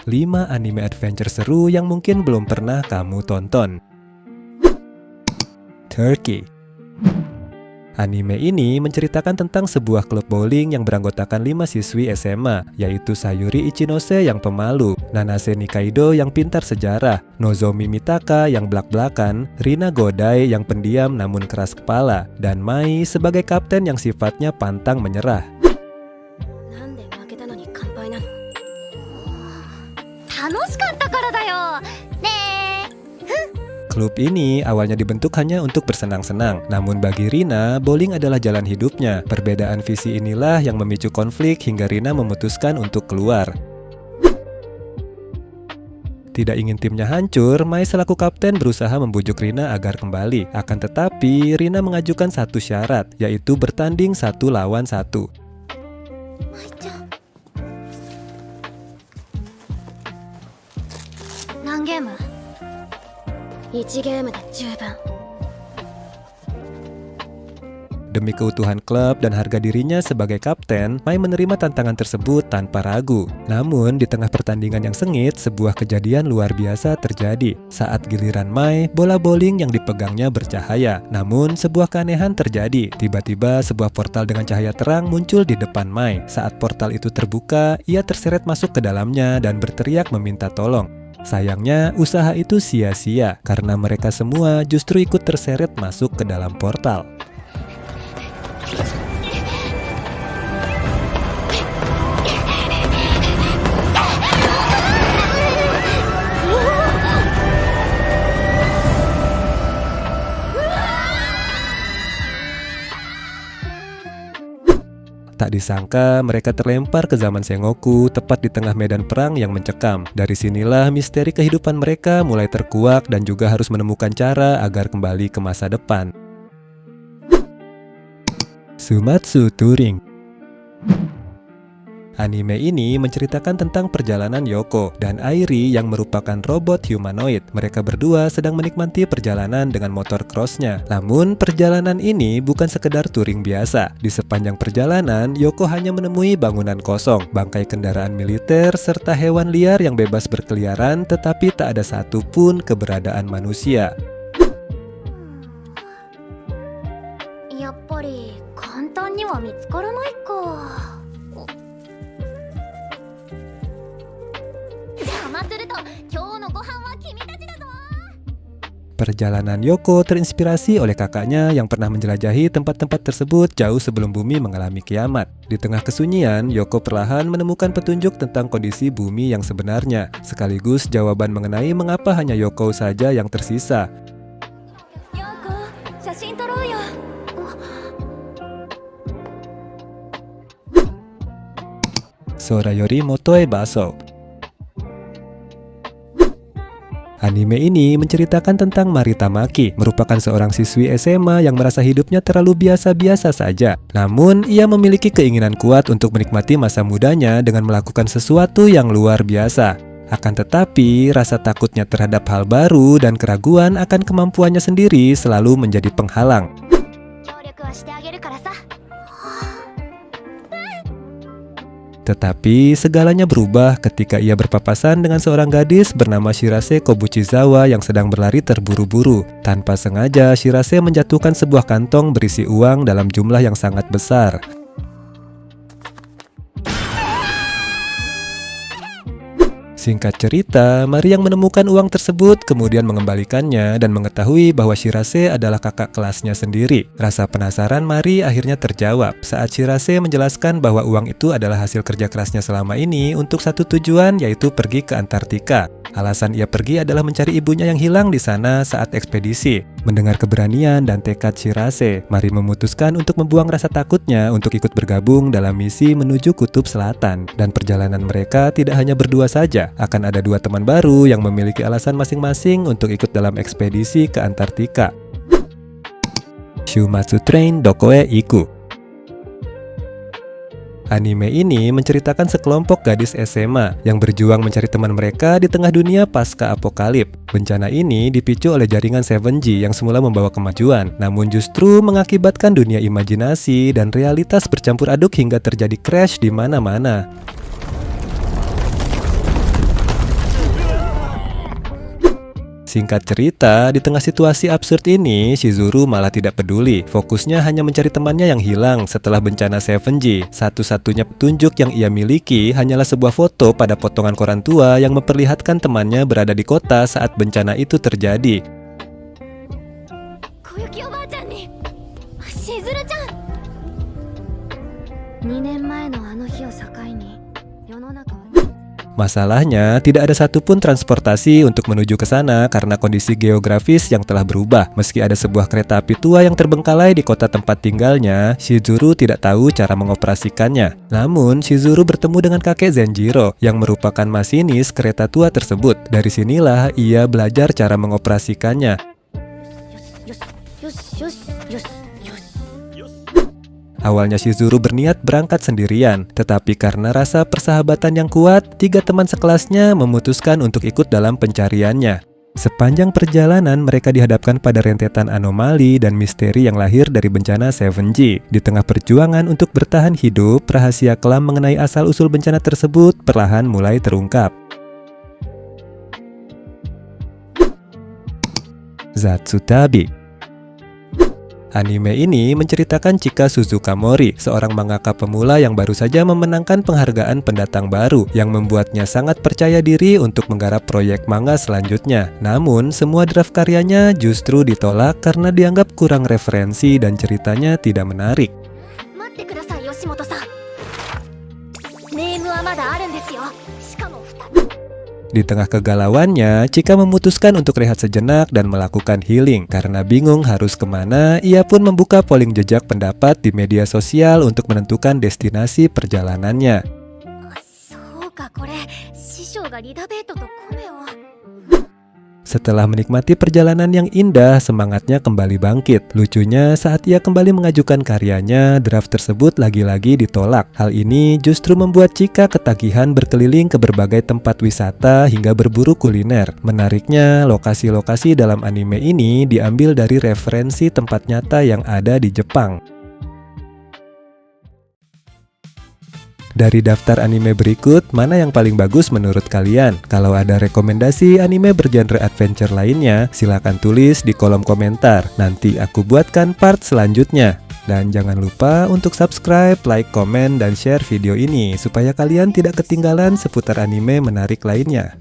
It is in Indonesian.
5 anime adventure seru yang mungkin belum pernah kamu tonton. Turkey. Anime ini menceritakan tentang sebuah klub bowling yang beranggotakan 5 siswi SMA, yaitu Sayuri Ichinose yang pemalu, Nanase Nikaido yang pintar sejarah, Nozomi Mitaka yang belak-belakan, Rina Godai yang pendiam namun keras kepala, dan Mai sebagai kapten yang sifatnya pantang menyerah. Klub ini awalnya dibentuk hanya untuk bersenang-senang, namun bagi Rina, bowling adalah jalan hidupnya. Perbedaan visi inilah yang memicu konflik hingga Rina memutuskan untuk keluar. Tidak ingin timnya hancur, Mai selaku kapten berusaha membujuk Rina agar kembali. Akan tetapi, Rina mengajukan satu syarat, yaitu bertanding 1 lawan 1. Demi keutuhan klub dan harga dirinya sebagai kapten, Mai menerima tantangan tersebut tanpa ragu. Namun, di tengah pertandingan yang sengit, sebuah kejadian luar biasa terjadi. Saat giliran Mai, bola bowling yang dipegangnya bercahaya. Namun, sebuah keanehan terjadi. Tiba-tiba, sebuah portal dengan cahaya terang muncul di depan Mai. Saat portal itu terbuka, ia terseret masuk ke dalamnya dan berteriak meminta tolong. Sayangnya, usaha itu sia-sia karena mereka semua justru ikut terseret masuk ke dalam portal. Tak disangka mereka terlempar ke zaman Sengoku tepat di tengah medan perang yang mencekam. Dari sinilah misteri kehidupan mereka mulai terkuak dan juga harus menemukan cara agar kembali ke masa depan. Sumatsu Touring. Anime ini menceritakan tentang perjalanan Yoko dan Airi yang merupakan robot humanoid. Mereka berdua sedang menikmati perjalanan dengan motor crossnya. Namun perjalanan ini bukan sekedar touring biasa. Di sepanjang perjalanan, Yoko hanya menemui bangunan kosong, bangkai kendaraan militer, serta hewan liar yang bebas berkeliaran, tetapi tak ada satupun keberadaan manusia. Perjalanan Yoko terinspirasi oleh kakaknya yang pernah menjelajahi tempat-tempat tersebut jauh sebelum bumi mengalami kiamat. Di tengah kesunyian, Yoko perlahan menemukan petunjuk tentang kondisi bumi yang sebenarnya, sekaligus jawaban mengenai mengapa hanya Yoko saja yang tersisa. Sorayori Motoe Baso. Anime ini menceritakan tentang Mari Tamaki, merupakan seorang siswi SMA yang merasa hidupnya terlalu biasa-biasa saja. Namun, ia memiliki keinginan kuat untuk menikmati masa mudanya dengan melakukan sesuatu yang luar biasa. Akan tetapi, rasa takutnya terhadap hal baru dan keraguan akan kemampuannya sendiri selalu menjadi penghalang. Tetapi segalanya berubah ketika ia berpapasan dengan seorang gadis bernama Shirase Kobuchizawa yang sedang berlari terburu-buru. Tanpa sengaja, Shirase menjatuhkan sebuah kantong berisi uang dalam jumlah yang sangat besar. Singkat cerita, Mari yang menemukan uang tersebut kemudian mengembalikannya dan mengetahui bahwa Shirase adalah kakak kelasnya sendiri. Rasa penasaran Mari akhirnya terjawab saat Shirase menjelaskan bahwa uang itu adalah hasil kerja kerasnya selama ini untuk satu tujuan, yaitu pergi ke Antartika. Alasan ia pergi adalah mencari ibunya yang hilang di sana saat ekspedisi. Mendengar keberanian dan tekad Shirase, Mari memutuskan untuk membuang rasa takutnya untuk ikut bergabung dalam misi menuju Kutub Selatan. Dan perjalanan mereka tidak hanya berdua saja, akan ada 2 teman baru yang memiliki alasan masing-masing untuk ikut dalam ekspedisi ke Antartika. Shumatsu Train Dokoe Iku. Anime ini menceritakan sekelompok gadis SMA yang berjuang mencari teman mereka di tengah dunia pasca apokalip. Bencana ini dipicu oleh jaringan 7G yang semula membawa kemajuan, namun justru mengakibatkan dunia imajinasi dan realitas bercampur aduk hingga terjadi crash di mana-mana. Singkat cerita, di tengah situasi absurd ini, Shizuru malah tidak peduli. Fokusnya hanya mencari temannya yang hilang setelah bencana 7G. Satu-satunya petunjuk yang ia miliki hanyalah sebuah foto pada potongan koran tua yang memperlihatkan temannya berada di kota saat bencana itu terjadi. Koyuki Oba-chan ni Shizuru-chan. 2年前のあの日を境に世の中は Masalahnya, tidak ada satupun transportasi untuk menuju ke sana karena kondisi geografis yang telah berubah. Meski ada sebuah kereta api tua yang terbengkalai di kota tempat tinggalnya, Shizuru tidak tahu cara mengoperasikannya. Namun, Shizuru bertemu dengan kakek Zenjiro yang merupakan masinis kereta tua tersebut. Dari sinilah ia belajar cara mengoperasikannya. Awalnya Shizuru berniat berangkat sendirian, tetapi karena rasa persahabatan yang kuat, 3 teman sekelasnya memutuskan untuk ikut dalam pencariannya. Sepanjang perjalanan mereka dihadapkan pada rentetan anomali dan misteri yang lahir dari bencana 7G. Di tengah perjuangan untuk bertahan hidup, rahasia kelam mengenai asal-usul bencana tersebut perlahan mulai terungkap. Zatsutabi. Anime ini menceritakan Chika Suzukamori, seorang mangaka pemula yang baru saja memenangkan penghargaan pendatang baru yang membuatnya sangat percaya diri untuk menggarap proyek manga selanjutnya. Namun, semua draft karyanya justru ditolak karena dianggap kurang referensi dan ceritanya tidak menarik. Matte kudasai, Yoshimoto-san. Name wa mada aru desu yo. Shikamo Di tengah kegalauannya, Chika memutuskan untuk rehat sejenak dan melakukan healing. Karena bingung harus kemana, ia pun membuka polling jejak pendapat di media sosial untuk menentukan destinasi perjalanannya. そうか、これ師匠がリダベートと米を Setelah menikmati perjalanan yang indah, semangatnya kembali bangkit. Lucunya, saat ia kembali mengajukan karyanya, draft tersebut lagi-lagi ditolak. Hal ini justru membuat Chika ketagihan berkeliling ke berbagai tempat wisata hingga berburu kuliner. Menariknya, lokasi-lokasi dalam anime ini diambil dari referensi tempat nyata yang ada di Jepang. Dari daftar anime berikut, mana yang paling bagus menurut kalian? Kalau ada rekomendasi anime bergenre adventure lainnya, silakan tulis di kolom komentar. Nanti aku buatkan part selanjutnya. Dan jangan lupa untuk subscribe, like, komen, dan share video ini supaya kalian tidak ketinggalan seputar anime menarik lainnya.